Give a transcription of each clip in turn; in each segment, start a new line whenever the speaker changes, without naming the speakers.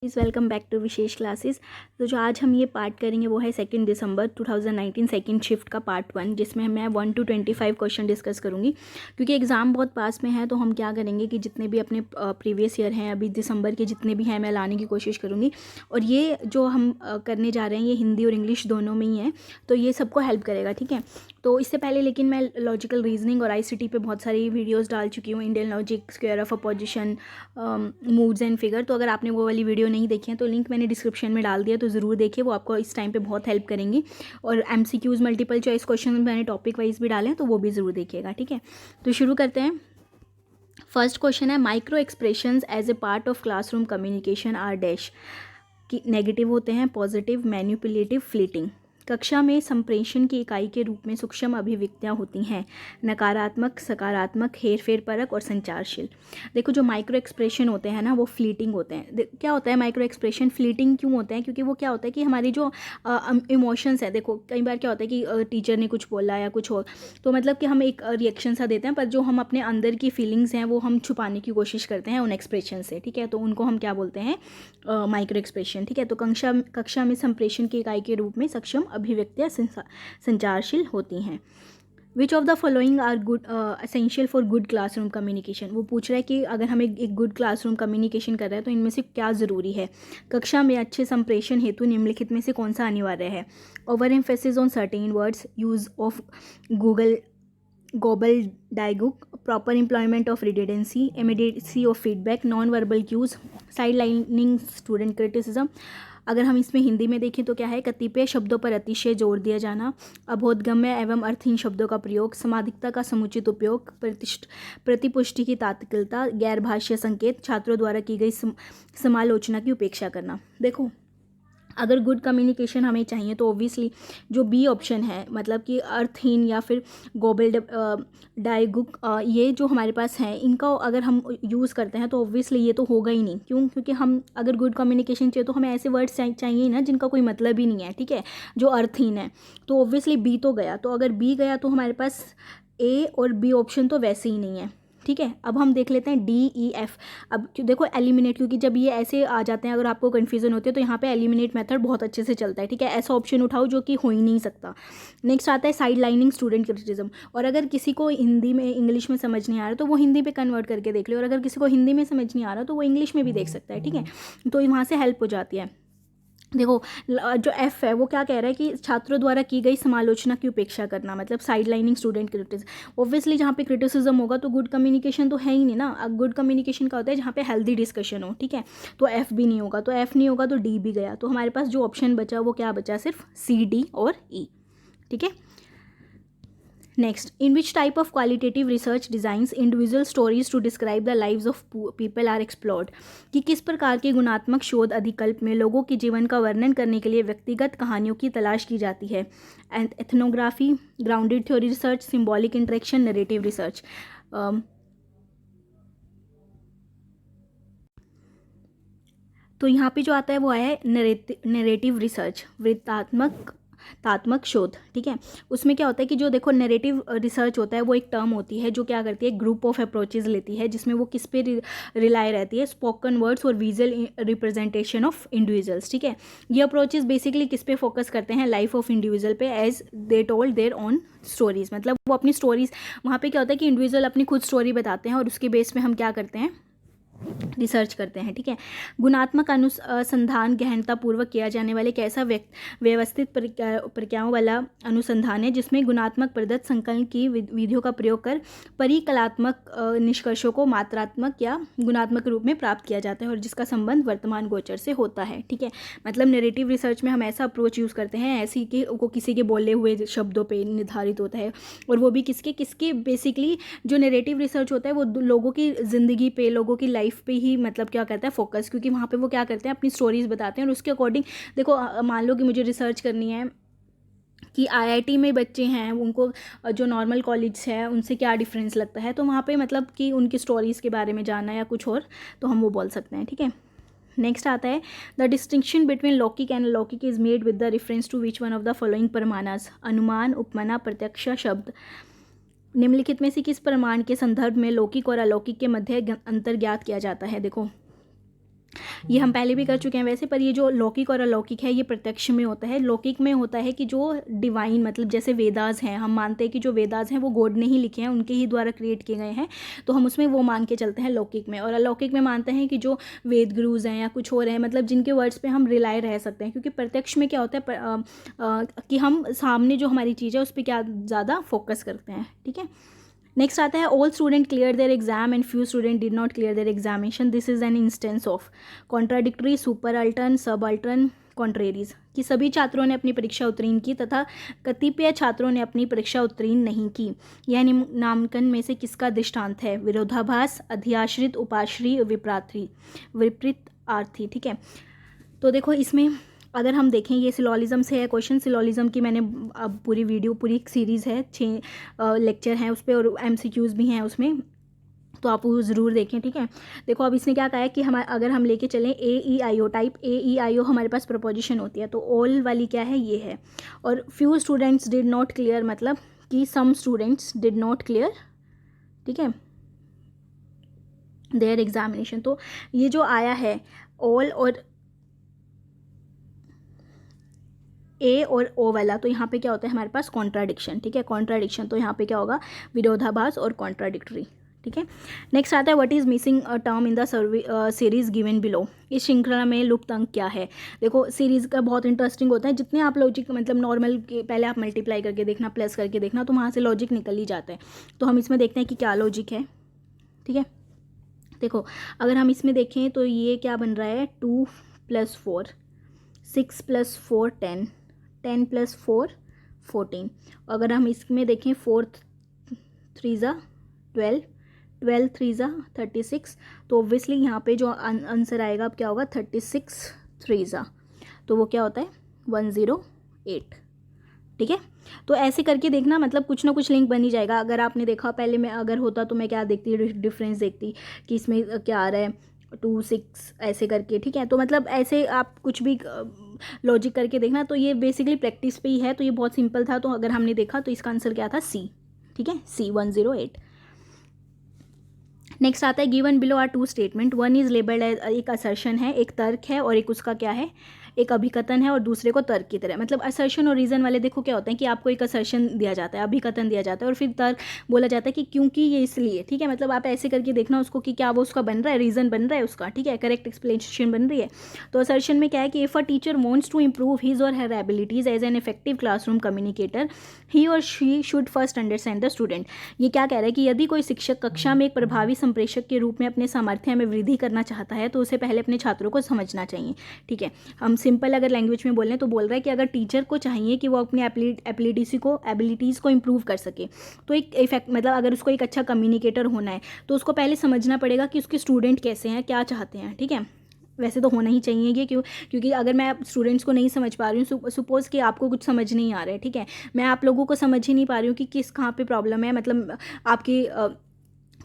Is welcome back to Vishesh classes. तो जो आज हम ये पार्ट करेंगे वो है 2 दिसंबर 2019 सेकंड शिफ्ट का पार्ट 1, जिसमें मैं 1 to 25 क्वेश्चन डिस्कस करूँगी। क्योंकि एग्ज़ाम बहुत पास में है तो हम क्या करेंगे कि जितने भी अपने प्रीवियस ईयर हैं अभी दिसंबर के जितने भी हैं मैं लाने की कोशिश करूँगी। और ये जो हम करने जा रहे हैं ये हिंदी और इंग्लिश दोनों में ही है, तो ये सबको हेल्प करेगा। ठीक है, तो इससे पहले लेकिन मैं लॉजिकल रीजनिंग और आईसीटी पे बहुत सारी वीडियोस डाल चुकी हूँ, Indian logic, square of opposition, moods and figure. तो अगर आपने वो वाली वीडियो नहीं देखी है तो लिंक मैंने डिस्क्रिप्शन में डाल दिया, तो ज़रूर देखिए, वो आपको इस टाइम पे बहुत हेल्प करेंगी। और एमसीक्यूज़ मल्टीपल चॉइस क्वेश्चन मैंने टॉपिक वाइज भी डाले हैं, तो वो भी ज़रूर देखिएगा। ठीक है, तो शुरू करते हैं। फर्स्ट क्वेश्चन है, micro expressions as a part of classroom communication are dash, कि नेगेटिव होते हैं, पॉजिटिव, मैनिपुलेटिव, फ्लीटिंग। कक्षा में संप्रेषण की इकाई के रूप में सूक्ष्म अभिव्यक्तियाँ होती हैं, नकारात्मक, सकारात्मक, हेरफेर परक और संचारशील। देखो, जो माइक्रो एक्सप्रेशन होते हैं ना वो फ्लीटिंग होते हैं। क्या होता है माइक्रो एक्सप्रेशन, फ्लीटिंग क्यों होते हैं? क्योंकि वो क्या होता है कि हमारी जो इमोशंस है, देखो कई बार क्या होता है कि टीचर ने कुछ बोला या कुछ और, तो मतलब कि हम एक रिएक्शन सा देते हैं, पर जो हम अपने अंदर की फीलिंग्स हैं वो हम छुपाने की कोशिश करते हैं उन एक्सप्रेशन से। ठीक है, तो उनको हम क्या बोलते हैं? Micro expression. ठीक है, तो कक्षा में संप्रेषण की इकाई के रूप में सक्षम अभिव्यक्तियाँ संचारशील होती हैं। Which of the following are good essential for good classroom communication. वो पूछ रहा है कि अगर हम एक गुड क्लासरूम कम्युनिकेशन कर रहे हैं तो इनमें से क्या ज़रूरी है? कक्षा में अच्छे संप्रेषण हेतु निम्नलिखित में से कौन सा अनिवार्य है? Over emphasis on certain words, use of gobbledygook, proper employment of redundancy, immediacy of feedback, non verbal cues, side lining student criticism. अगर हम इसमें हिंदी में देखें तो क्या है? कतिपय शब्दों पर अतिशय जोर दिया जाना, अबोधगम्य एवं अर्थहीन शब्दों का प्रयोग, समाधिकता का समुचित उपयोग, प्रतिपुष्टि की तात्कालिकता, गैर भाष्य संकेत, छात्रों द्वारा की गई समालोचना की उपेक्षा करना। देखो, अगर गुड कम्युनिकेशन हमें चाहिए तो ऑब्वियसली जो बी ऑप्शन है, मतलब कि अर्थहीन या फिर गोबल डायगुक, ये जो हमारे पास है इनका अगर हम यूज़ करते हैं तो ऑब्वियसली ये तो होगा ही नहीं। क्यों? क्योंकि हम अगर गुड कम्युनिकेशन चाहिए तो हमें ऐसे वर्ड्स चाहिए ही ना जिनका कोई मतलब ही नहीं है। ठीक है, जो अर्थहीन है, तो ऑब्वियसली बी तो गया। तो अगर बी गया तो हमारे पास ए और बी ऑप्शन तो वैसे ही नहीं है। ठीक है, अब हम देख लेते हैं डी ई एफ। अब देखो एलिमिनेट, क्योंकि जब ये ऐसे आ जाते हैं, अगर आपको कन्फ्यूजन होती है तो यहाँ पे एलिमिनेट मेथड बहुत अच्छे से चलता है। ठीक है, ऐसा ऑप्शन उठाओ जो कि हो ही नहीं सकता। नेक्स्ट आता है साइड लाइनिंग स्टूडेंट क्रिटिसिज्म। और अगर किसी को हिंदी में इंग्लिश में समझ नहीं आ रहा तो वो हिंदी पे कन्वर्ट करके देख ले, और अगर किसी को हिंदी में समझ नहीं आ रहा तो वो इंग्लिश में भी देख सकता है। ठीक है, तो वहाँ से हेल्प हो जाती है। देखो, जो एफ है वो क्या कह रहा है कि छात्रों द्वारा की गई समालोचना की उपेक्षा करना, मतलब side lining student criticism. Obviously जहाँ पे क्रिटिसिज्म होगा तो गुड कम्युनिकेशन तो है ही नहीं ना। अब गुड कम्युनिकेशन का होता है जहाँ पे हेल्दी डिस्कशन हो। ठीक है, तो एफ भी नहीं होगा, तो एफ नहीं होगा तो डी भी गया। तो हमारे पास जो ऑप्शन बचा वो क्या बचा? सिर्फ सी, डी और ई। ठीक है, next, in which type of qualitative research designs individual stories to describe the lives of people are explored, कि किस प्रकार के गुणात्मक शोध अधिकल्प में लोगों के जीवन का वर्णन करने के लिए व्यक्तिगत कहानियों की तलाश की जाती है? And ethnography, grounded theory research, symbolic interaction, narrative research. तो यहाँ पे जो आता है वो आया है नरेटिव रिसर्च, तात्मक शोध। ठीक है, उसमें क्या होता है कि जो देखो नैरेटिव रिसर्च होता है वो एक टर्म होती है जो क्या करती है? ग्रुप ऑफ अप्रोचेज लेती है, जिसमें वो किस पे रिलाई रहती है? स्पोकन वर्ड्स और विजुअल रिप्रेजेंटेशन ऑफ इंडिविजुअल्स। ठीक है, ये अप्रोचेज बेसिकली किस पे फोकस करते हैं? लाइफ ऑफ इंडिविजुअल पे, as they told their own stories. मतलब वो अपनी स्टोरीज, वहाँ पे क्या होता है कि इंडिविजुअल अपनी खुद स्टोरी बताते हैं और उसके बेस पे हम क्या करते हैं? रिसर्च करते हैं। ठीक है, गुणात्मक अनुसंधान गहनतापूर्वक किया जाने वाले एक ऐसा व्यवस्थित प्रक्रियाओं वाला अनुसंधान है जिसमें गुणात्मक प्रदत्त संकलन की विधियों का प्रयोग कर परिकलात्मक निष्कर्षों को मात्रात्मक या गुणात्मक रूप में प्राप्त किया जाता है और जिसका संबंध वर्तमान गोचर से होता है। ठीक है, मतलब नैरेटिव रिसर्च में हम ऐसा अप्रोच यूज़ करते हैं ऐसी कि वो किसी के बोले हुए शब्दों पर निर्धारित होता है, और वो भी किसके बेसिकली जो नैरेटिव रिसर्च होता है वो लोगों की ज़िंदगी पे, लोगों की लाइफ पे ही मतलब क्या करता है? फोकस। क्योंकि वहाँ पे वो क्या करते हैं? अपनी स्टोरीज बताते हैं और उसके अकॉर्डिंग, देखो मान लो कि मुझे रिसर्च करनी है कि आईआईटी में बच्चे हैं उनको जो नॉर्मल कॉलेज है उनसे क्या डिफरेंस लगता है, तो वहाँ पे मतलब कि उनकी स्टोरीज़ के बारे में जानना या कुछ और, तो हम वो बोल सकते हैं। ठीक है, नेक्स्ट आता है the distinction between laukik and alaukik is made with the reference to which one of the following pramanas, anuman, upamana, प्रत्यक्ष शब्द। निम्नलिखित में से किस प्रमाण के संदर्भ में लौकिक और अलौकिक के मध्य अंतर ज्ञात किया जाता है? देखो, ये हम पहले भी कर चुके हैं वैसे, पर ये जो लौकिक और अलौकिक है ये प्रत्यक्ष में होता है। लौकिक में होता है कि जो डिवाइन मतलब जैसे वेदास हैं, हम मानते हैं कि जो वेदास हैं वो गॉड ने ही लिखे हैं, उनके ही द्वारा क्रिएट किए गए हैं, तो हम उसमें वो मान के चलते हैं लौकिक में। और अलौकिक में मानते हैं कि जो वेद गुरुज हैं या कुछ और हैं, मतलब जिनके वर्ड्स पे हम रिलाय रह सकते हैं, क्योंकि प्रत्यक्ष में क्या होता है कि हम सामने जो हमारी चीज़ है उस पर क्या ज़्यादा फोकस करते हैं। ठीक है, नेक्स्ट आता है all student clear their exam and few student did not clear their examination, this is an instance of contradictory, super altern, sub altern, contraries, कि सभी छात्रों ने अपनी परीक्षा उत्तीर्ण की तथा कतिपय छात्रों ने अपनी परीक्षा उत्तीर्ण नहीं की। यह नामांकन में से किसका दृष्टांत है? विरोधाभास, अध्याश्रित, उपाश्री, विपरीत आर्थी। ठीक है, तो देखो इसमें अगर हम देखें ये सिलोलिज्म से है क्वेश्चन। सिलोलिज्म की मैंने अब पूरी वीडियो, पूरी एक सीरीज़ है, 6 लेक्चर हैं उस पर और MCQs भी हैं उसमें, तो आप वो ज़रूर देखें। ठीक है, देखो अब इसने क्या कहा है कि हमारे अगर हम लेके चलें AEIO टाइप, AEIO हमारे पास प्रपोजिशन होती है, तो ऑल वाली क्या है? ये है। और few students did not clear मतलब कि some students did not clear, ठीक है, देयर एग्जामिनेशन। तो ये जो आया है ऑल और ए और ओ वाला, तो यहाँ पे क्या होता है हमारे पास? कॉन्ट्राडिक्शन। ठीक है, कॉन्ट्राडिक्शन, तो यहाँ पे क्या होगा? विरोधाभास और कॉन्ट्राडिक्टरी। ठीक है, नेक्स्ट आता है what is missing a term in the series given below, इस श्रृंखला में लुप्त अंक क्या है? देखो सीरीज का बहुत इंटरेस्टिंग होता है, जितने आप लॉजिक मतलब नॉर्मल के पहले आप मल्टीप्लाई करके देखना, प्लस करके देखना, तो वहाँ से लॉजिक निकल ही जाता है। तो हम इसमें देखते हैं कि क्या लॉजिक है। ठीक है, देखो अगर हम इसमें देखें तो ये क्या बन रहा है? 2 + 4, 6 + 4 10, 10 + 4 14। अगर हम इसमें देखें 4 3 ज़ा 12, 12 3 ज़ा 36, तो ऑब्वियसली यहाँ पे जो आंसर आएगा अब क्या होगा? 36 3 ज़ा, तो वो क्या होता है? 108। ठीक है, तो ऐसे करके देखना, मतलब कुछ ना कुछ लिंक बन ही जाएगा। अगर आपने देखा पहले, मैं अगर होता तो मैं क्या देखती, डिफरेंस देखती कि इसमें क्या आ रहा है, 2 6 ऐसे करके। ठीक है, तो मतलब ऐसे आप कुछ भी लॉजिक करके देखना। तो ये बेसिकली प्रैक्टिस पे ही है, तो ये बहुत सिंपल था। तो अगर हमने देखा तो इसका आंसर क्या था? सी। ठीक है, सी 108। नेक्स्ट आता है given below are 2 statement, one is labelled as, एक असर्शन है, एक तर्क है, और एक उसका क्या है? एक अभिकथन है, और दूसरे को तर्क की तरह। मतलब असर्शन और रीज़न वाले देखो क्या होते हैं कि आपको एक असर्शन दिया जाता है, अभिकथन दिया जाता है, और फिर तर्क बोला जाता है कि क्योंकि ये इसलिए। ठीक है, मतलब आप ऐसे करके देखना उसको कि क्या वो उसका बन रहा है, रीज़न बन रहा है उसका। ठीक है, करेक्ट एक्सप्लेनेशन बन रही है। तो असर्शन में क्या है कि if a teacher wants to improve his or her abilities as an effective classroom communicator, he or she should first understand the student. ये क्या कह रहा है कि यदि कोई शिक्षक कक्षा में एक प्रभावी संप्रेषक के रूप में अपने सामर्थ्य में वृद्धि करना चाहता है तो उसे पहले अपने छात्रों को समझना चाहिए। ठीक है, हम सिंपल अगर लैंग्वेज में बोलें तो बोल रहा है कि अगर टीचर को चाहिए कि वो अपनी एबिलिटीज़ को इम्प्रूव कर सके, तो एक इफेक्ट मतलब अगर उसको एक अच्छा कम्युनिकेटर होना है तो उसको पहले समझना पड़ेगा कि उसके स्टूडेंट कैसे हैं, क्या चाहते हैं। ठीक है, वैसे तो होना ही चाहिए ये, क्योंकि अगर मैं स्टूडेंट्स को नहीं समझ पा रही हूँ, सपोज़ कि आपको कुछ समझ नहीं आ रहा है, ठीक है, मैं आप लोगों को समझ ही नहीं पा रही हूँ कि किस कहाँ पे प्रॉब्लम है, मतलब आपकी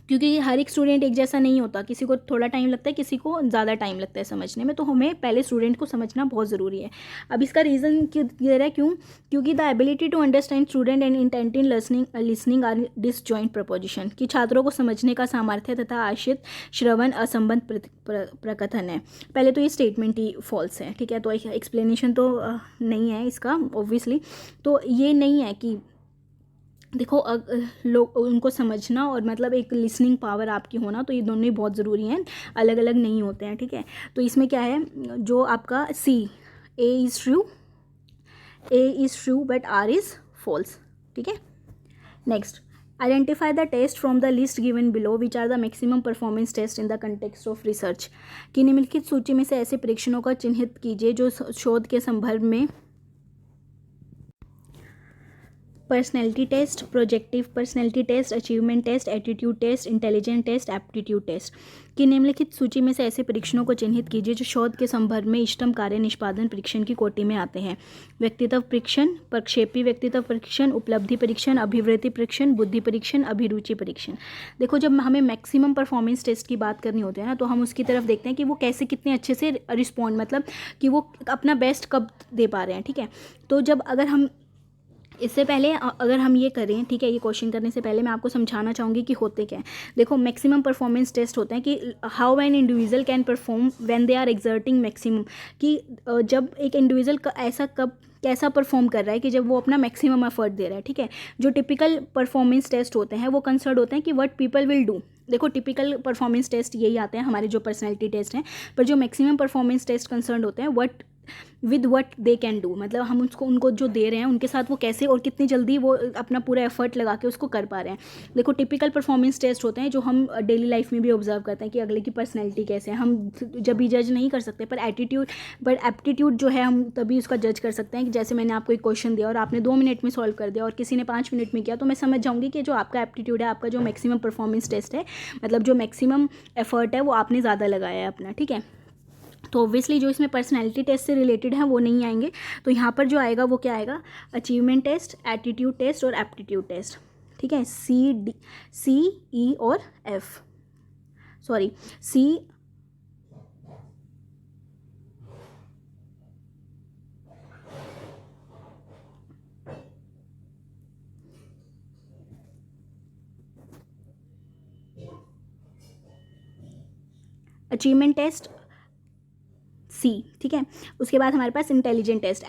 क्योंकि हर एक स्टूडेंट एक जैसा नहीं होता, किसी को थोड़ा टाइम लगता है, किसी को ज़्यादा टाइम लगता है समझने में, तो हमें पहले स्टूडेंट को समझना बहुत ज़रूरी है। अब इसका रीज़न क्यों दे रहा है? क्योंकि the ability to understand student and intent in listening are disjoint proposition, कि छात्रों को समझने का सामर्थ्य तथा आश्रित श्रवण असंबद्ध प्रकथन है। पहले तो ये स्टेटमेंट ही फॉल्स है। ठीक है, तो एक्सप्लेनेशन तो नहीं है इसका ऑब्वियसली। तो ये नहीं है कि देखो लोग उनको समझना और मतलब एक लिसनिंग पावर आपकी होना, तो ये दोनों ही बहुत ज़रूरी हैं, अलग अलग नहीं होते हैं। ठीक है, तो इसमें क्या है जो आपका C, A is true but R is false. ठीक है, next identify the test from the list given below which are the maximum performance test in the context of research, कि निम्नलिखित सूची में से ऐसे परीक्षणों का चिन्हित कीजिए जो शोध के संदर्भ में personality test, projective personality test, achievement test, attitude test, intelligent test, aptitude test, कि निम्नलिखित सूची में से ऐसे परीक्षणों को चिन्हित कीजिए जो शोध के संदर्भ में इष्टतम कार्य निष्पादन परीक्षण की कोटि में आते हैं। व्यक्तित्व परीक्षण, प्रक्षेपी व्यक्तित्व परीक्षण, उपलब्धि परीक्षण, अभिवृत्ति परीक्षण, बुद्धि परीक्षण, अभिरुचि परीक्षण। देखो जब हमें मैक्सिमम परफॉर्मेंस टेस्ट की बात करनी होती है ना, तो हम उसकी तरफ देखते हैं कि वो कैसे कितने अच्छे से रिस्पॉन्ड, मतलब कि वो अपना बेस्ट कब दे पा रहे हैं। ठीक है, तो जब अगर हम इससे पहले अगर हम ये करें, ठीक है, ये क्वेश्चन करने से पहले मैं आपको समझाना चाहूँगी कि होते क्या है। देखो, मैक्सिमम परफॉर्मेंस टेस्ट होते हैं कि how an individual can perform when they are exerting maximum, कि जब एक इंडिविजुअल ऐसा कब कैसा परफॉर्म कर रहा है कि जब वो अपना मैक्सिमम एफर्ट दे रहा है, ठीक है। जो टिपिकल परफॉर्मेंस टेस्ट होते हैं वो कंसर्न होते हैं कि व्हाट पीपल विल डू। देखो, टिपिकल परफॉर्मेंस टेस्ट यही आते हैं हमारे जो पर्सनैलिटी टेस्ट हैं, पर जो मैक्सिमम परफॉर्मेंस टेस्ट कंसर्न होते हैं what with what they can do, मतलब हम उनको जो दे रहे हैं उनके साथ वो कैसे और कितनी जल्दी वो अपना पूरा एफर्ट लगा के उसको कर पा रहे हैं। देखो, टिपिकल परफॉर्मेंस टेस्ट होते हैं जो हम डेली लाइफ में भी ऑब्जर्व करते हैं कि अगले की पर्सनैलिटी कैसे है। हम जब भी जज नहीं कर सकते, पर एप्टीट्यूड जो है हम तभी उसका जज कर सकते हैं कि जैसे मैंने आपको एक क्वेश्चन दिया और आपने 2 मिनट में सॉल्व कर दिया और किसी ने 5 मिनट में किया, तो मैं समझ जाऊँगी कि जो आपका एप्टीट्यूड है, आपका जो मैक्सिमम परफॉर्मेंस टेस्ट है, मतलब जो मैक्सिमम एफर्ट है वो आपने ज़्यादा लगाया है अपना, ठीक है। तो ऑब्वियसली जो इसमें पर्सनैलिटी टेस्ट से रिलेटेड है वो नहीं आएंगे। तो यहाँ पर जो आएगा वो क्या आएगा, अचीवमेंट टेस्ट, एटीट्यूड टेस्ट और एप्टीट्यूड टेस्ट, ठीक है। सी ई और F, sorry C achievement test C, ठीक है। उसके बाद हमारे पास इंटेलिजेंट टेस्ट,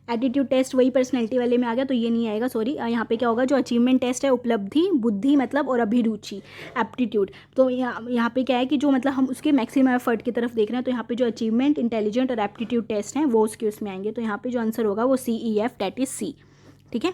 एटीट्यूड टेस्ट वही पर्सनैलिटी वाले में आ गया, तो ये नहीं आएगा, सॉरी। यहाँ पे क्या होगा, जो अचीवमेंट टेस्ट है, उपलब्धि, बुद्धि मतलब और अभिरुचि, एप्टीट्यूड। तो यहाँ पे क्या है कि जो मतलब हम उसके मैक्सिमम एफर्ट की तरफ देख रहे हैं, तो यहाँ पे जो अचीवमेंट, इंटेलिजेंट और एप्टीट्यूड टेस्ट हैं वो उसके उसमें आएंगे। तो यहाँ पे जो आंसर होगा वो CEF, डेट इज सी, ठीक है।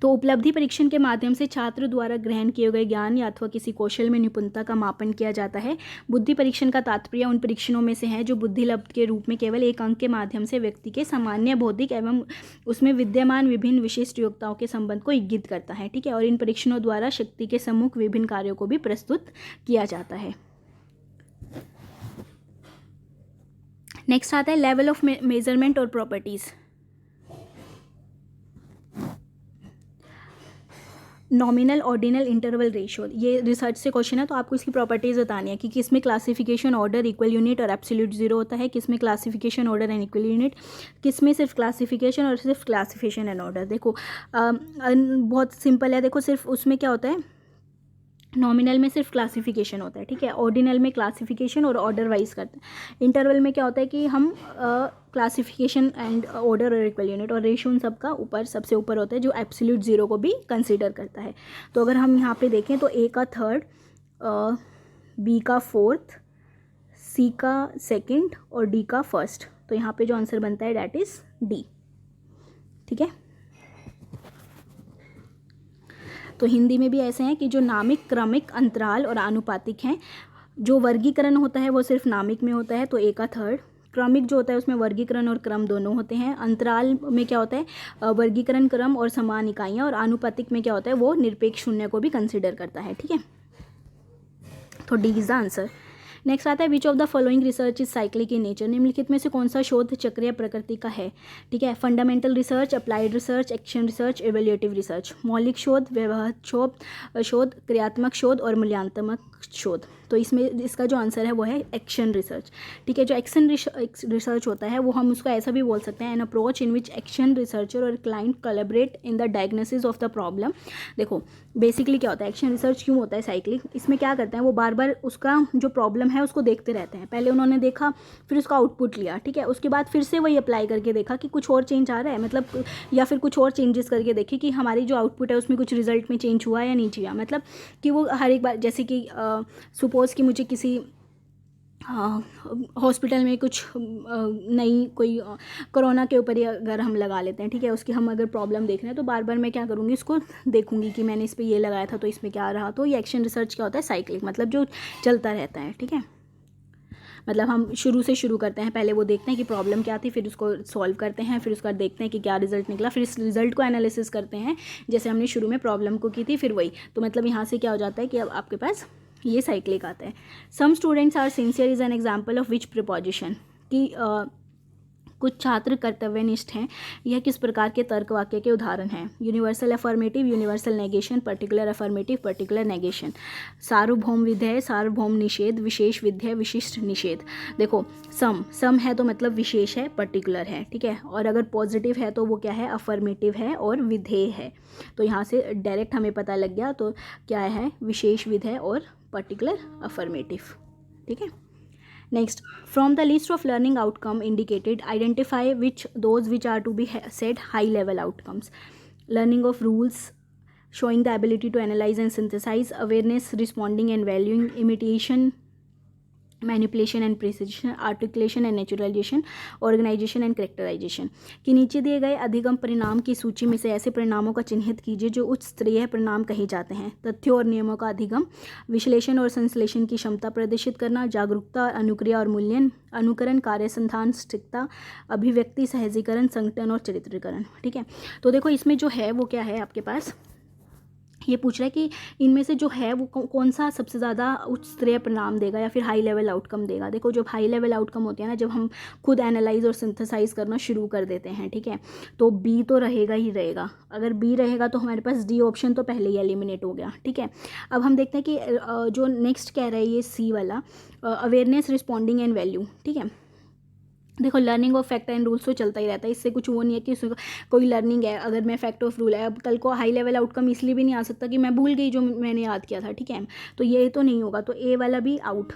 तो उपलब्धि परीक्षण के माध्यम से छात्र द्वारा ग्रहण किए गए ज्ञान या अथवा किसी कौशल में निपुणता का मापन किया जाता है। बुद्धि परीक्षण का तात्पर्य उन परीक्षणों में से है जो बुद्धि लब्ध के रूप में केवल एक अंक के माध्यम से व्यक्ति के सामान्य बौद्धिक एवं उसमें विद्यमान विभिन्न विशिष्ट योग्यताओं के संबंध को इंगित करता है, ठीक है। और इन परीक्षणों द्वारा शक्ति के सम्मुख विभिन्न कार्यों को भी प्रस्तुत किया जाता है। नेक्स्ट आता है लेवल ऑफ मेजरमेंट और properties. Nominal, ordinal, interval ratio, ये रिसर्च से क्वेश्चन है, तो आपको इसकी प्रॉपर्टीज़ बतानी है कि किसमें क्लासिफिकेशन ऑर्डर इक्वल यूनिट और एब्सोल्यूट जीरो होता है, किसमें classification order and equal unit, किसमें सिर्फ क्लासिफिकेशन और सिर्फ क्लासिफिकेशन एंड ऑर्डर। देखो बहुत सिंपल है। देखो, सिर्फ उसमें क्या होता है, नॉमिनल में सिर्फ क्लासिफिकेशन होता है, ठीक है। ऑर्डिनल में क्लासिफिकेशन और ऑर्डर वाइज करते हैं। इंटरवल में क्या होता है कि हम क्लासिफिकेशन एंड ऑर्डर और इक्वल यूनिट और रेशियो उन सब का ऊपर सबसे ऊपर होता है, जो एब्सोल्यूट जीरो को भी कंसीडर करता है। तो अगर हम यहाँ पे देखें तो ए का थर्ड, बी का फोर्थ, सी का सेकंड और डी का फर्स्ट। तो यहाँ पे जो आंसर बनता है डैट इज डी, ठीक है। तो हिंदी में भी ऐसे हैं कि जो नामिक, क्रमिक, अंतराल और आनुपातिक हैं। जो वर्गीकरण होता है वो सिर्फ नामिक में होता है, तो ए का थर्ड। क्रमिक जो होता है उसमें वर्गीकरण और क्रम दोनों होते हैं। अंतराल में क्या होता है, वर्गीकरण, क्रम और समान इकाइयाँ। और आनुपातिक में क्या होता है, वो निरपेक्ष शून्य को भी कंसिडर करता है, ठीक है। तो D is the answer. Next आता है विच of the following research is cyclic in nature. निम्नलिखित में से कौन सा शोध चक्रीय प्रकृति का है, ठीक है। Fundamental research, applied research, action research, evaluative research. मौलिक शोध, व्यवहार शोध, क्रियात्मक शोध और मूल्यांकनात्मक शोध। तो इसमें इसका जो आंसर है वो है एक्शन रिसर्च, ठीक है। जो एक्शन रिसर्च होता है वो हम उसको ऐसा भी बोल सकते हैं, an approach in which action researcher और client collaborate in the diagnosis of the problem. देखो बेसिकली क्या होता है, एक्शन रिसर्च क्यों होता है साइक्लिक, इसमें क्या करते हैं वो बार बार उसका जो प्रॉब्लम है उसको देखते रहते हैं। पहले उन्होंने देखा, फिर उसका आउटपुट लिया, ठीक है। उसके बाद फिर से वही अप्लाई करके देखा कि कुछ और चेंज आ रहा है, मतलब या फिर कुछ और चेंजेस करके देखे कि हमारी जो आउटपुट है उसमें कुछ रिजल्ट में चेंज हुआ या नहीं हुआ। मतलब कि वो हर एक बार, जैसे कि सपोज़ कि मुझे किसी हॉस्पिटल में कुछ नई कोई कोरोना के ऊपर ही अगर हम लगा लेते हैं, ठीक है, उसकी हम अगर प्रॉब्लम देख रहे हैं तो बार बार मैं क्या करूँगी, इसको देखूँगी कि मैंने इस पर ये लगाया था तो इसमें क्या रहा। तो ये एक्शन रिसर्च क्या होता है, साइक्लिक, मतलब जो चलता रहता है, ठीक है। मतलब हम शुरू से शुरू करते हैं, पहले वो देखते हैं कि प्रॉब्लम क्या थी, फिर उसको सॉल्व करते हैं, फिर उसके बाद देखते हैं कि क्या रिजल्ट निकला, फिर इस रिजल्ट को एनालिसिस करते हैं जैसे हमने शुरू में प्रॉब्लम को की थी, फिर वही। तो मतलब यहाँ से क्या हो जाता है कि अब आपके पास ये साइक्लिक आता है। Some students are sincere is an example of which proposition, कि कुछ छात्र कर्तव्यनिष्ठ हैं। यह किस प्रकार के तर्क वाक्य के उदाहरण हैं? Universal affirmative, universal negation, particular affirmative, particular negation. सार्वभौम विधेय, सार्वभौम निषेध, विशेष विधेय, विशिष्ट निषेध। देखो सम है तो मतलब विशेष है, पर्टिकुलर है, ठीक है, और अगर पॉजिटिव है तो वो क्या है, अफर्मेटिव है और विधेय है। तो यहाँ से डायरेक्ट हमें पता लग गया, तो क्या है, विशेष विधेय और पर्टिकुलर अफर्मेटिव, ठीक है। Next, from the list of learning outcome indicated identify those which are to be said high level outcomes. Learning of rules, showing the ability to analyze and synthesize, awareness, responding and valuing, imitation, manipulation and precision, articulation and naturalization, organization and characterization. कि नीचे दिए गए अधिगम परिणाम की सूची में से ऐसे परिणामों का चिन्हित कीजिए जो उच्च स्तरीय परिणाम कहे जाते हैं। तथ्यों और नियमों का अधिगम, विश्लेषण और संश्लेषण की क्षमता प्रदर्शित करना, जागरूकता, अनुक्रिया और मूल्यन, अनुकरण, कार्यसंधान, सटीकता, अभिव्यक्ति, सहजीकरण, संगठन और चरित्रीकरण, ठीक है। तो देखो इसमें जो है वो क्या है, आपके पास ये पूछ रहा है कि इनमें से जो है वो कौन सा सबसे ज़्यादा उच्च स्तरीय परिणाम देगा या फिर हाई लेवल आउटकम देगा। देखो जब हाई लेवल आउटकम होते हैं ना, जब हम खुद एनालाइज और सिंथेसाइज करना शुरू कर देते हैं, ठीक है, तो बी तो रहेगा ही रहेगा। अगर बी रहेगा तो हमारे पास डी ऑप्शन तो पहले ही एलिमिनेट हो गया, ठीक है। अब हम देखते हैं कि जो नेक्स्ट कह रहा है ये सी वाला, अवेयरनेस, रिस्पॉन्डिंग एंड वैल्यू, ठीक है। देखो learning of fact and rules तो चलता ही रहता है, इससे कुछ वो नहीं है कि कोई लर्निंग है, अगर मैं फैक्ट ऑफ रूल है, अब कल को हाई लेवल आउटकम इसलिए भी नहीं आ सकता कि मैं भूल गई जो मैंने याद किया था, ठीक है, तो ये तो नहीं होगा, तो ए वाला भी आउट,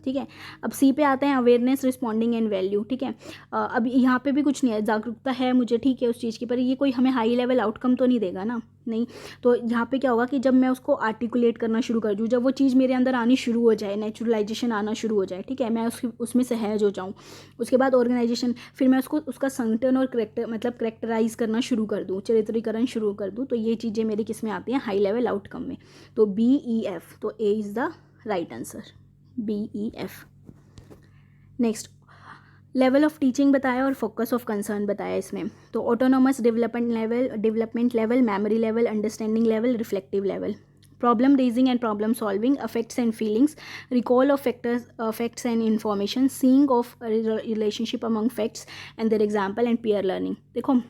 ठीक है। अब सी पे आते हैं, अवेयरनेस, रिस्पॉन्डिंग एंड वैल्यू, ठीक है। अब यहाँ पे भी कुछ नहीं है, जागरूकता है मुझे, ठीक है, उस चीज़ की, पर ये कोई हमें हाई लेवल आउटकम तो नहीं देगा ना, नहीं। तो यहाँ पे क्या होगा कि जब मैं उसको आर्टिकुलेट करना शुरू कर दूँ, जब वो चीज़ मेरे अंदर आनी शुरू हो जाए, नेचुरलाइजेशन आना शुरू हो जाए, ठीक है, मैं उसमें सहज हो जाऊँ, उसके बाद ऑर्गेनाइजेशन, फिर मैं उसका संगठन और करेक्टराइज करना शुरू कर दूँ, चरित्रीकरण शुरू कर दूँ, तो ये चीज़ें मेरी किस में आती हैं, हाई लेवल आउटकम में। तो BEF, तो A is the right answer, BEF। Next, level of teaching बताया और फोकस ऑफ कंसर्न बताया इसमें। तो autonomous development level, memory level, understanding level, reflective level, problem raising and problem solving, affects and feelings, recall of facts and information, seeing of relationship among facts and their example and peer learning. देखो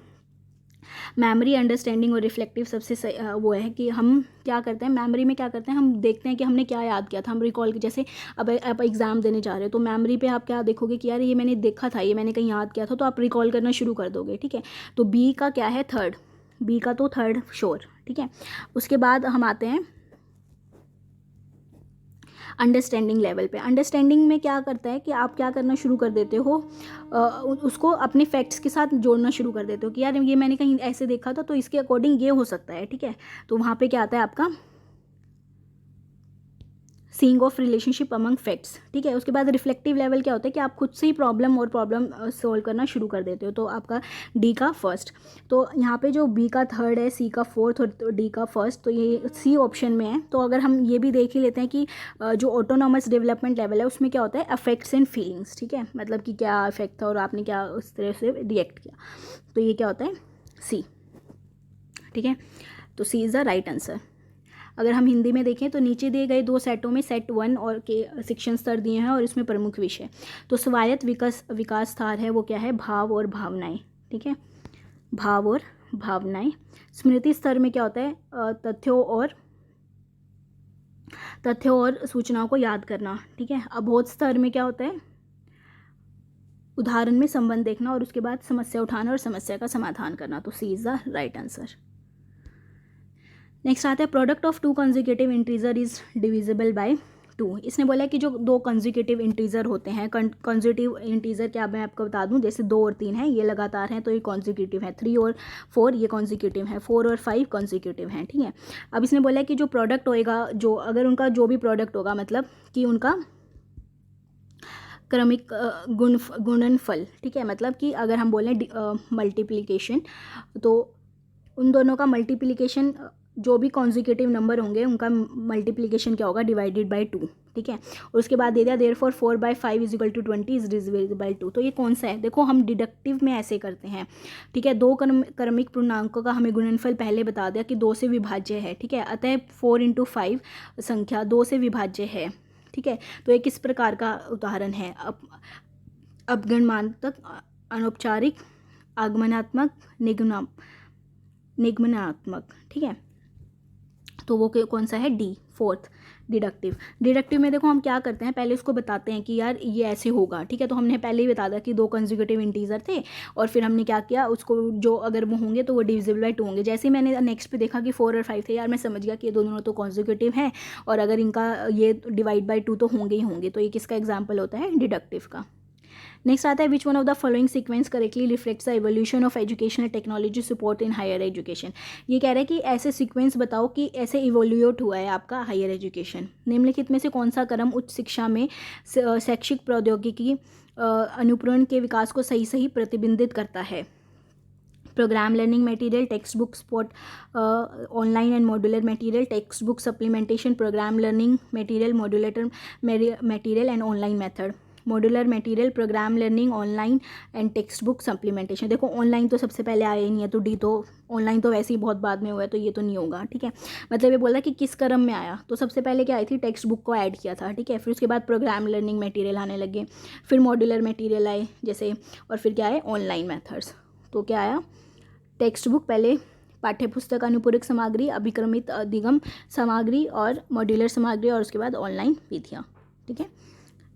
memory, understanding और reflective सबसे वो है कि हम क्या करते हैं, मेमोरी में क्या करते हैं, हम देखते हैं कि हमने क्या याद किया था, हम रिकॉल, जैसे अब आप एग्ज़ाम देने जा रहे हो तो मेमोरी पे आप क्या देखोगे कि यार ये मैंने देखा था, ये मैंने कहीं याद किया था, तो आप रिकॉल करना शुरू कर दोगे, ठीक है। तो बी का क्या है, थर्ड, बी का तो थर्ड श्योर, ठीक है। उसके बाद हम आते हैं अंडरस्टैंडिंग लेवल पे। अंडरस्टैंडिंग में क्या करता है कि आप क्या करना शुरू कर देते हो, उसको अपने फैक्ट्स के साथ जोड़ना शुरू कर देते हो कि यार ये मैंने कहीं ऐसे देखा था तो इसके अकॉर्डिंग ये हो सकता है, ठीक है। तो वहाँ पे क्या आता है आपका seeing of relationship among facts, ठीक है। उसके बाद रिफ्लेक्टिव लेवल क्या होता है कि आप खुद से ही प्रॉब्लम सॉल्व करना शुरू कर देते हो, तो आपका डी का फर्स्ट। तो यहाँ पे जो बी का थर्ड है, सी का फोर्थ और डी का फर्स्ट, तो ये सी ऑप्शन में है। तो अगर हम ये भी देख ही लेते हैं कि जो ऑटोनॉमस डेवलपमेंट लेवल है उसमें क्या होता है, अफेक्ट्स एंड फीलिंग्स, ठीक है, मतलब कि क्या इफेक्ट था और आपने क्या उस तरह से रिएक्ट किया, तो ये क्या होता है, सी, ठीक है। तो C is the right answer. अगर हम हिंदी में देखें तो नीचे दिए गए दो सेटों में सेट 1 और के शिक्षण स्तर दिए हैं और इसमें प्रमुख विषय, तो स्वायत्त विकास स्तर है वो क्या है, भाव और भावनाएं, ठीक है, भाव और भावनाएं। स्मृति स्तर में क्या होता है, तथ्यों और सूचनाओं को याद करना, ठीक है। अबोध स्तर में क्या होता है, उदाहरण में संबंध देखना और उसके बाद समस्या उठाना और समस्या का समाधान करना, तो C is the right answer. Next आता है product of 2 consecutive integer is divisible by 2। इसने बोला कि जो 2 कंसेक्यूटिव इंटीजर होते हैं, कंसेक्यूटिव इंटीजर क्या मैं आपको बता दूं, जैसे 2 और 3 है ये लगातार हैं तो ये कंसेक्यूटिव है, 3 और 4 ये कंसेक्यूटिव है, 4 और 5 कंसेक्यूटिव हैं, ठीक है। अब इसने बोला कि जो प्रोडक्ट होएगा, जो अगर उनका जो भी प्रोडक्ट होगा, मतलब कि उनका क्रमिक गुणनफल, ठीक है, मतलब कि अगर हम बोलें मल्टीप्लिकेशन, तो उन दोनों का मल्टीप्लिकेशन, जो भी कॉन्जिक्यूटिव नंबर होंगे उनका मल्टीप्लिकेशन क्या होगा, डिवाइडेड बाय 2, ठीक है। और उसके बाद दे दिया देयरफॉर 4/5 = 20 इज डिविजिबल बाय 2। तो ये कौन सा है, देखो हम डिडक्टिव में ऐसे करते हैं, ठीक है। 2 क्रमिक पूर्णांकों का हमें गुणनफल पहले बता दिया कि 2 से विभाज्य है, ठीक है, अतः 4 × 5 संख्या 2 से विभाज्य है, ठीक है। तो ये किस प्रकार का उदाहरण है, अपगणमात्रक अनौपचारिक, आगमनात्मक, निगमनात्मक, ठीक है। तो वो कौन सा है, डी, फोर्थ, डिडक्टिव। डिडक्टिव में देखो हम क्या करते हैं, पहले उसको बताते हैं कि यार ये ऐसे होगा, ठीक है। तो हमने पहले ही बता दिया कि 2 कंसेक्यूटिव इंटीजर थे और फिर हमने क्या किया, उसको जो अगर वो होंगे तो वो डिविजिबल बाय 2 होंगे। जैसे ही मैंने नेक्स्ट पे देखा कि 4 और 5 थे, यार मैं समझ गया कि ये दोनों तो कंसेक्यूटिव हैं और अगर इनका ये डिवाइड बाय 2 तो होंगे ही होंगे। तो ये किसका एग्जाम्पल होता है, डिडक्टिव का। नेक्स्ट आता है which one of the following sequence correctly reflects the evolution of educational technology support in higher education. ये कह रहा है कि ऐसे सीक्वेंस बताओ कि ऐसे इवोल्यूट हुआ है आपका हायर एजुकेशन। निम्नलिखित में से कौन सा क्रम उच्च शिक्षा में शैक्षिक प्रौद्योगिकी अनुप्रयोग के विकास को सही सही प्रतिबिंबित करता है। Programme learning material, text book support, online and modular material, text book supplementation, programme learning material, modular material and online method. Modular material, programme learning, online and text book supplementation. देखो ऑनलाइन तो सबसे पहले आया ही नहीं है, तो D, तो online तो वैसे ही बहुत बाद में हुआ है, तो ये तो नहीं होगा, ठीक है। मतलब ये बोला कि किस क्रम में आया, तो सबसे पहले क्या आई थी, टेक्स्ट बुक को ऐड किया था, ठीक है। फिर उसके बाद प्रोग्राम लर्निंग मटेरियल आने लगे, फिर मॉड्यूलर मटेरियल आए जैसे, और फिर क्या आए, ऑनलाइन मेथड्स। तो क्या आया, टेक्स्ट बुक पहले, पाठ्यपुस्तक अनुपूरक सामग्री, अभिक्रमित अधिगम सामग्री और मॉड्यूलर सामग्री, और उसके बाद ऑनलाइन विधियाँ, ठीक है।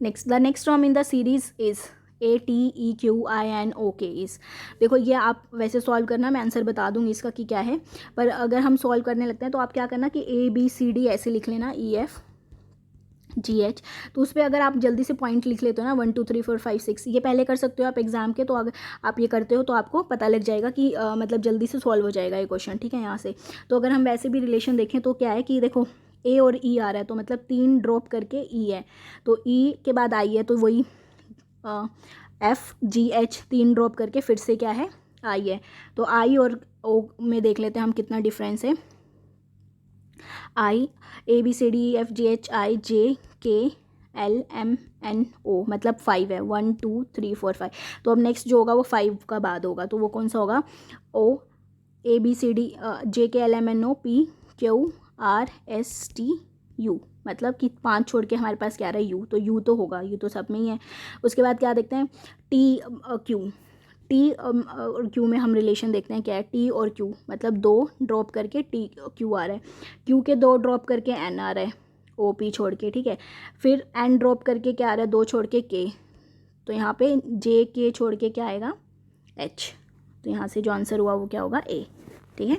Next, the next term in the series is ATEQINOK is. देखो ये आप वैसे सॉल्व करना, मैं आंसर बता दूंगी इसका कि क्या है, पर अगर हम सॉल्व करने लगते हैं तो आप क्या करना कि ABCD ऐसे लिख लेना, EFGH। तो उस पर अगर आप जल्दी से पॉइंट लिख लेते हो ना, 1 2 3 4 5 6, ये पहले कर सकते हो आप एग्जाम के। तो अगर आप ये करते हो तो आपको पता लग जाएगा कि मतलब जल्दी से सॉल्व हो जाएगा ये क्वेश्चन, ठीक है। यहाँ से तो अगर हम वैसे भी रिलेशन देखें तो क्या है कि देखो ए और ई आ रहा है, तो मतलब 3 ड्रॉप करके ई है, तो ई के बाद आई है, तो वही FGH 3 ड्रॉप करके फिर से क्या है, आई है। तो आई और ओ में देख लेते हैं हम कितना डिफरेंस है। आई, ABCDEFGHIJKLMNO मतलब 5 है, 1 2 3 4 5। तो अब नेक्स्ट जो होगा वो 5 का बाद होगा, तो वो कौन सा होगा, O ABCD JKLMNO PQRSTU, मतलब कि 5 छोड़ के हमारे पास क्या रहा है, यू। तो यू तो होगा, यू तो सब में ही है। उसके बाद क्या देखते हैं, टी और क्यू में हम रिलेशन देखते हैं क्या है, टी और क्यू मतलब 2 ड्रॉप करके टी क्यू आ रहा है, क्यू के 2 ड्रॉप करके एन आ रहा है, ओ पी छोड़ के, ठीक है। फिर एन ड्रॉप करके क्या आ रहा है, 2 छोड़ के के, तो यहाँ पे जे के छोड़ के क्या आएगा, एच। तो यहाँ से जो आंसर हुआ वो क्या होगा, ए, ठीक है।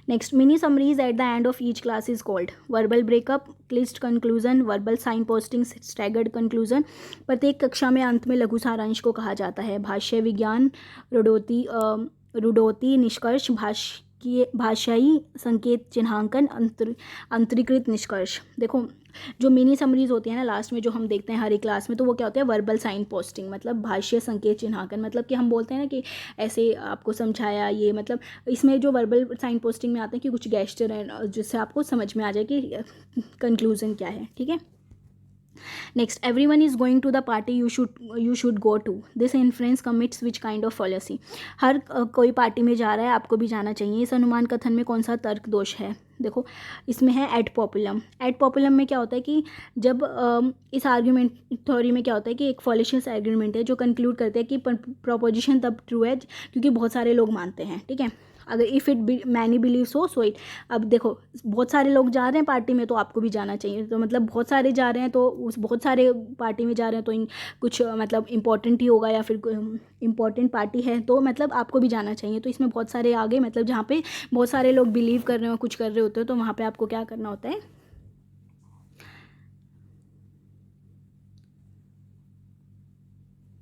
Next, mini summaries at the end of each class is called verbal breakup, क्लिस्ट conclusion, verbal sign posting, staggered conclusion. प्रत्येक कक्षा में अंत में लघु सारांश को कहा जाता है। भाष्य विज्ञान, रुडोती निष्कर्ष, भाषाई संकेत चिन्हांकन, अंतरीकृत निष्कर्ष। देखो जो मिनी समरीज होती है ना लास्ट में जो हम देखते हैं हर एक क्लास में, तो वो क्या होता है, वर्बल साइन पोस्टिंग मतलब भाष्य संकेत चिन्हांकन, मतलब कि हम बोलते हैं ना कि ऐसे आपको समझाया ये, मतलब इसमें जो वर्बल साइन पोस्टिंग में आते हैं कि कुछ गेस्चर है जिससे आपको समझ में आ जाए कि कंक्लूजन क्या है, ठीक है। Next, everyone is going to the party, you should go to, this influence commits which kind of policy. हर कोई पार्टी में जा रहा है, आपको भी जाना चाहिए। इस अनुमान कथन में कौन सा तर्क दोष है, देखो इसमें है एड पॉपुलम। एड पॉपुलम में क्या होता है कि जब इस आर्ग्यूमेंट थ्योरी में क्या होता है कि एक फॉलिशियस आर्ग्यूमेंट है जो कंक्लूड करते हैं कि प्रोपोजिशन तब ट्रू है क्योंकि बहुत सारे लोग मानते हैं, ठीक है। अगर if it many believe so it, अब देखो बहुत सारे लोग जा रहे हैं पार्टी में तो आपको भी जाना चाहिए, तो मतलब बहुत सारे जा रहे हैं तो उस बहुत सारे पार्टी में जा रहे हैं तो इन कुछ मतलब इम्पॉर्टेंट ही होगा या फिर इम्पॉर्टेंट पार्टी है तो मतलब आपको भी जाना चाहिए। तो इसमें बहुत सारे आ गए, मतलब जहाँ पे बहुत सारे लोग बिलीव कर रहे हो कुछ कर रहे होते हो तो वहाँ पे आपको क्या करना होता है,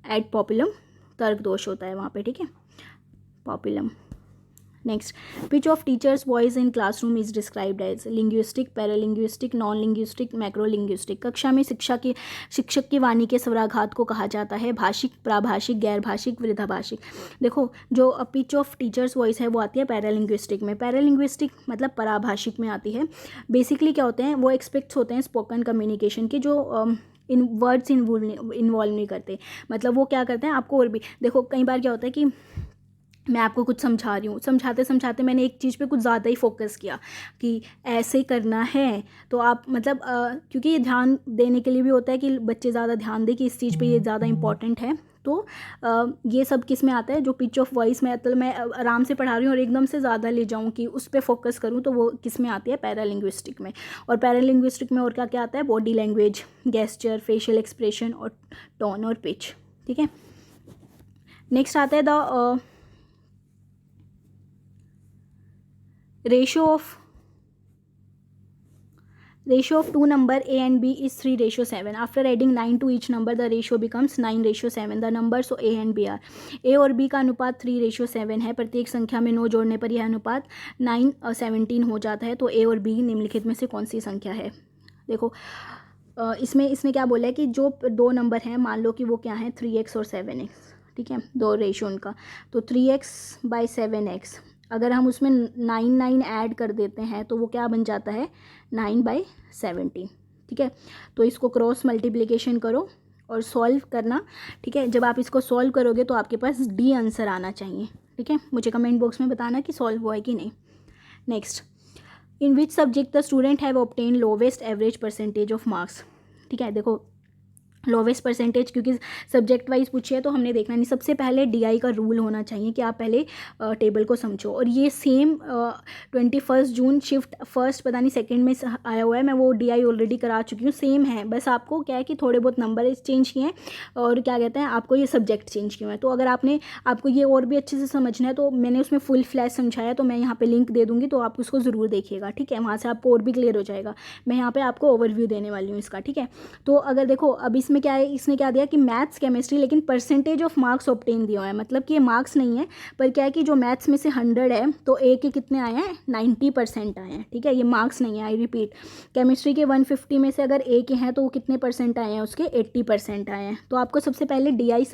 एड पॉपुलम तर्क दोष होता है वहाँ पे, ठीक है, पॉपुलम। Next, pitch of teachers voice in classroom is described as linguistic, paralinguistic, non linguistic, macrolinguistic. कक्षा में शिक्षक की वाणी के स्वराघात को कहा जाता है भाषिक, प्राभाषिक, गैर भाषिक, वृद्धाभाषिक। देखो जो पिच ऑफ टीचर्स वॉइस है वो आती है पैरालिंग्विस्टिक में। पैरालिंग्विस्टिक मतलब पराभाषिक में आती है। बेसिकली क्या होते हैं, वो एक्सपेक्ट्स होते हैं स्पोकन कम्युनिकेशन के जो इन वर्ड्स इन्वॉल्व नहीं करते, मतलब वो क्या करते हैं आपको, और भी देखो कई बार क्या होता है कि मैं आपको कुछ समझा रही हूँ, समझाते समझाते मैंने एक चीज़ पे कुछ ज़्यादा ही फोकस किया कि ऐसे करना है, तो आप मतलब क्योंकि ये ध्यान देने के लिए भी होता है कि बच्चे ज़्यादा ध्यान दें कि इस चीज़ पे ये ज़्यादा इंपॉर्टेंट है, तो ये सब किस में आता है, जो पिच ऑफ वॉइस में, मतलब मैं आराम से पढ़ा रही हूँ और एकदम से ज़्यादा ले जाऊँ कि उस पर फोकस करूँ, तो वो किस में आती है, पैरालिंग्विस्टिक में। और पैरालिंग्विस्टिक में और क्या क्या आता है, body language, gesture, facial expression और टोन और पिच। ठीक है, नेक्स्ट आता है the ratio of two number a and b is 3:7. After adding 9 to each number, the ratio becomes 9:7. The numbers so a and b are, a और b का अनुपात 3:7 है। प्रत्येक संख्या में 9 जोड़ने पर यह अनुपात 9:17 हो जाता है। तो a और b निम्नलिखित में से कौन सी संख्या है। देखो इसमें इसने क्या बोला है कि जो दो नंबर हैं, मान लो कि वो क्या है, 3x और 7x। ठीक है, दो रेशियो उनका, तो 3x/7x, अगर हम उसमें 9 ऐड कर देते हैं तो वो क्या बन जाता है, 9/17। ठीक है, तो इसको क्रॉस मल्टीप्लिकेशन करो और सॉल्व करना। ठीक है, जब आप इसको सॉल्व करोगे तो आपके पास डी आंसर आना चाहिए। ठीक है, मुझे कमेंट बॉक्स में बताना कि सॉल्व हुआ है कि नहीं। Next, in which subject the student have obtain lowest average percentage of marks. ठीक है, देखो लोवेस्ट परसेंटेज क्योंकि सब्जेक्ट वाइज पूछिए तो हमने देखना नहीं। सबसे पहले डीआई का रूल होना चाहिए कि आप पहले टेबल को समझो। और ये सेम 21 जून शिफ्ट फर्स्ट पता नहीं सेकंड में आया हुआ है, मैं वो डीआई ऑलरेडी करा चुकी हूँ, सेम है। बस आपको क्या है कि थोड़े बहुत नंबर चेंज किए हैं और क्या कहते हैं, आपको ये सब्जेक्ट चेंज किए हैं। तो अगर आपको ये और भी अच्छे से समझना है तो मैंने उसमें फुल फ्लैश समझाया, तो मैं यहाँ पर लिंक दे दूँगी, तो आप उसको ज़रूर देखिएगा। ठीक है, वहाँ से आपको और भी क्लियर हो जाएगा। मैं यहाँ पर आपको ओवरव्यू देने वाली हूँ इसका। ठीक है, तो अगर देखो अब इसमें क्या है, इसने क्या दिया कि मैथ्स केमिस्ट्री, लेकिन परसेंटेज ऑफ मार्क्स ऑब्टेन दिया है, मतलब कि ये मार्क्स नहीं है, पर क्या है कि जो मैथ्स में से 100 है तो ए के कितने आए हैं, 90% आए हैं। ठीक है, ये मार्क्स नहीं है, आई रिपीट। केमिस्ट्री के 150 में से अगर ए के हैं तो वो कितने परसेंट आए हैं, उसके 80% आए हैं। तो आपको सबसे पहले डीआई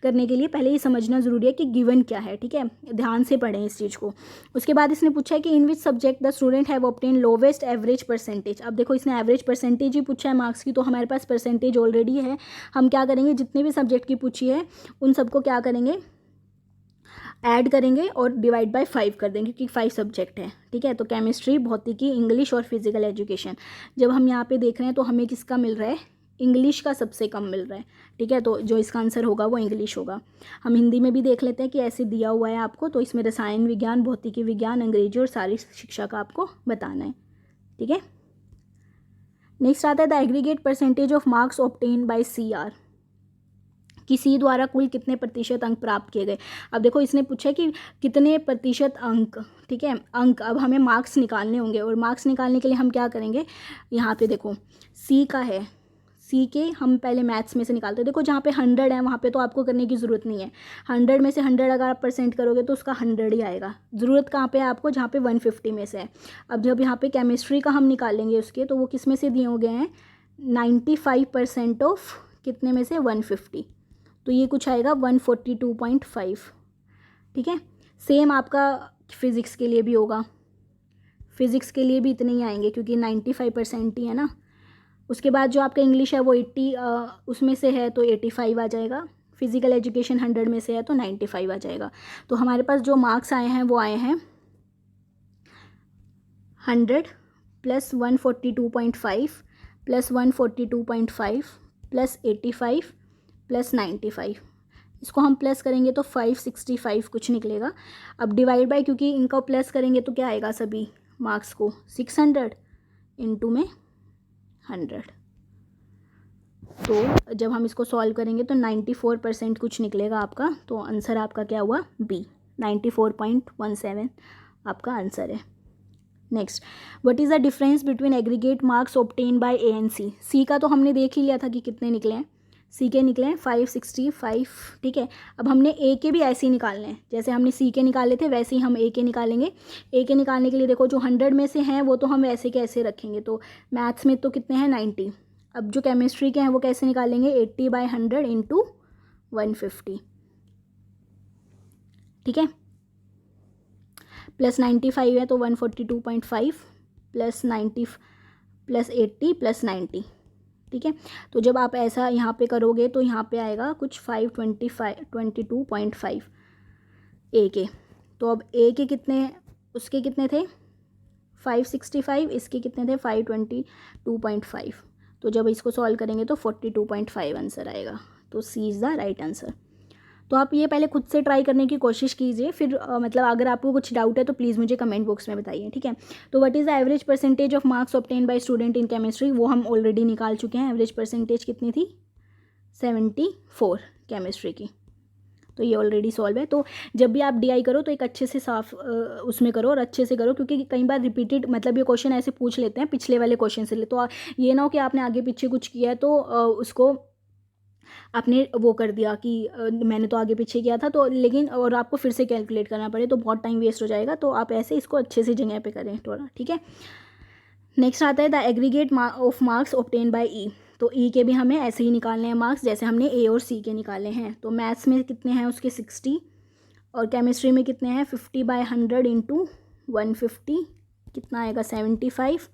करने के लिए पहले ये समझना ज़रूरी है कि गिवन क्या है। ठीक है, ध्यान से पढ़ें इस चीज़ को। उसके बाद इसने पूछा है कि in which subject the student have obtain lowest average percentage. अब देखो इसने एवरेज परसेंटेज ही पूछा है मार्क्स की, तो हमारे पास परसेंटेज ऑलरेडी है। हम क्या करेंगे, जितने भी सब्जेक्ट की पूछी है उन सबको क्या करेंगे, ऐड करेंगे और डिवाइड बाय 5 कर देंगे, क्योंकि 5 सब्जेक्ट है। ठीक है, तो केमिस्ट्री, भौतिकी, इंग्लिश और फिजिकल एजुकेशन। जब हम यहाँ पे देख रहे हैं तो हमें किसका मिल रहा है, इंग्लिश का सबसे कम मिल रहा है। ठीक है, तो जो इसका आंसर होगा वो इंग्लिश होगा। हम हिंदी में भी देख लेते हैं कि ऐसे दिया हुआ है आपको, तो इसमें रसायन विज्ञान, भौतिकी विज्ञान, अंग्रेजी और शारीरिक शिक्षा का आपको बताना है। ठीक है, नेक्स्ट आता है the aggregate percentage of marks obtain bye CR. कि सी द्वारा कुल कितने प्रतिशत अंक प्राप्त किए गए। अब देखो इसने पूछा कि कितने प्रतिशत अंक। ठीक है, अंक, अब हमें मार्क्स निकालने होंगे और मार्क्स निकालने के लिए हम क्या करेंगे, यहाँ पे देखो सी का है, सी के हम पहले मैथ्स में से निकालते हैं। देखो जहाँ पे 100 है वहाँ पे तो आपको करने की ज़रूरत नहीं है। 100 में से 100 अगर आप परसेंट करोगे तो उसका 100 ही आएगा। ज़रूरत कहाँ पे है आपको, जहाँ पे 150 में से है। अब जब यहाँ पे केमिस्ट्री का हम निकालेंगे उसके, तो वो किस में से दिए हो गए हैं, 95% ऑफ कितने में से, 150। तो ये कुछ आएगा 142.5। ठीक है, सेम आपका फिज़िक्स के लिए भी होगा। फिज़िक्स के लिए भी इतने ही आएंगे क्योंकि 95% ही है ना। उसके बाद जो आपका इंग्लिश है वो 80 उसमें से है तो 85 आ जाएगा। फिज़िकल एजुकेशन 100 में से है तो 95 आ जाएगा। तो हमारे पास जो मार्क्स आए हैं वो आए हैं 100 + 142.5 + 142.5 + 85 + 95। इसको हम प्लस करेंगे तो 565 कुछ निकलेगा। अब डिवाइड बाय, क्योंकि इनका प्लस करेंगे तो क्या आएगा सभी मार्क्स को, 600 इंटू में 100। तो जब हम इसको सॉल्व करेंगे तो 94% कुछ निकलेगा आपका। तो आंसर आपका क्या हुआ, बी, 94.17 आपका आंसर है। Next, what is the difference between aggregate marks obtain by A and C. C का तो हमने देख ही लिया था कि कितने निकले हैं, सी के निकले हैं 565। ठीक है, अब हमने ए के भी ऐसे ही निकालने हैं, जैसे हमने सी के निकाले थे वैसे ही हम ए के निकालेंगे। ए के निकालने के लिए देखो जो 100 में से हैं वो तो हम वैसे के ऐसे रखेंगे, तो मैथ्स में तो कितने हैं 90। अब जो केमिस्ट्री के हैं वो कैसे निकालेंगे, 80/100 इंटू 150। ठीक है, +95 है तो 142.5 + 90 + 80 + 90। ठीक है, तो जब आप ऐसा यहाँ पे करोगे तो यहाँ पे आएगा कुछ 522.5 ए के। तो अब ए के कितने, उसके कितने थे 565, इसके कितने थे 522.5। तो जब इसको सॉल्व करेंगे तो 42.5 आंसर आएगा। तो C is the right answer. तो आप ये पहले खुद से ट्राई करने की कोशिश कीजिए, फिर मतलब अगर आपको कुछ डाउट है तो प्लीज़ मुझे कमेंट बॉक्स में बताइए, ठीक है। तो what is the average percentage of marks obtain bye student in chemistry, वो हम ऑलरेडी निकाल चुके हैं। एवरेज परसेंटेज कितनी थी, 74 केमिस्ट्री की, तो ये ऑलरेडी सॉल्व है। तो जब भी आप डीआई करो तो एक अच्छे से साफ उसमें करो और अच्छे से करो, क्योंकि कई बार रिपीटेड मतलब ये क्वेश्चन ऐसे पूछ लेते हैं पिछले वाले क्वेश्चन से, तो ये ना हो कि आपने आगे पीछे कुछ किया है तो उसको आपने वो कर दिया कि मैंने तो आगे पीछे किया था तो, लेकिन और आपको फिर से कैलकुलेट करना पड़े तो बहुत टाइम वेस्ट हो जाएगा। तो आप ऐसे इसको अच्छे से जगह पे करें थोड़ा, ठीक है। नेक्स्ट आता है the aggregate of marks obtain by E. तो ई के भी हमें ऐसे ही निकालने हैं मार्क्स जैसे हमने ए और सी के निकाले हैं। तो मैथ्स में कितने हैं उसके 60, और केमिस्ट्री में कितने हैं 50/100 इंटू 150, कितना आएगा 75,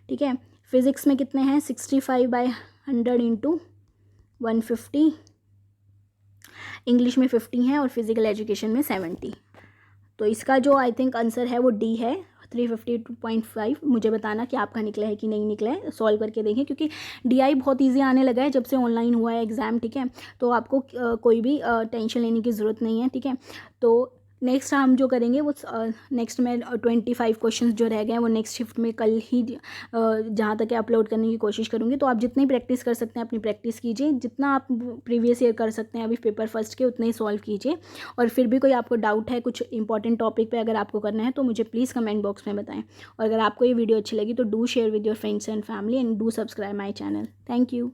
ठीक है। फिज़िक्स में कितने हैं 65/100 इंटू 150, इंग्लिश में 50 है और फिज़िकल एजुकेशन में 70। तो इसका जो आई थिंक आंसर है वो डी है, 352.5। मुझे बताना कि आपका निकला है कि नहीं निकला है, सॉल्व करके देखें, क्योंकि डीआई बहुत इजी आने लगा है जब से ऑनलाइन हुआ है एग्ज़ाम, ठीक है। तो आपको कोई भी टेंशन लेने की ज़रूरत नहीं है, ठीक है। तो नेक्स्ट हम जो करेंगे वो नेक्स्ट में 25 क्वेश्चंस जो रह गए हैं वो नेक्स्ट शिफ्ट में कल ही जहाँ तक है अपलोड करने की कोशिश करूँगी। तो आप जितनी प्रैक्टिस कर सकते हैं अपनी प्रैक्टिस कीजिए, जितना आप प्रीवियस ईयर कर सकते हैं अभी पेपर फर्स्ट के उतने ही सॉल्व कीजिए। और फिर भी कोई आपको डाउट है कुछ इंपॉर्टेंट टॉपिक पे अगर आपको करना है तो मुझे प्लीज़ कमेंट बॉक्स में बताएं। और अगर आपको ये वीडियो अच्छी लगी तो do share with your friends and family and do subscribe my channel. Thank you.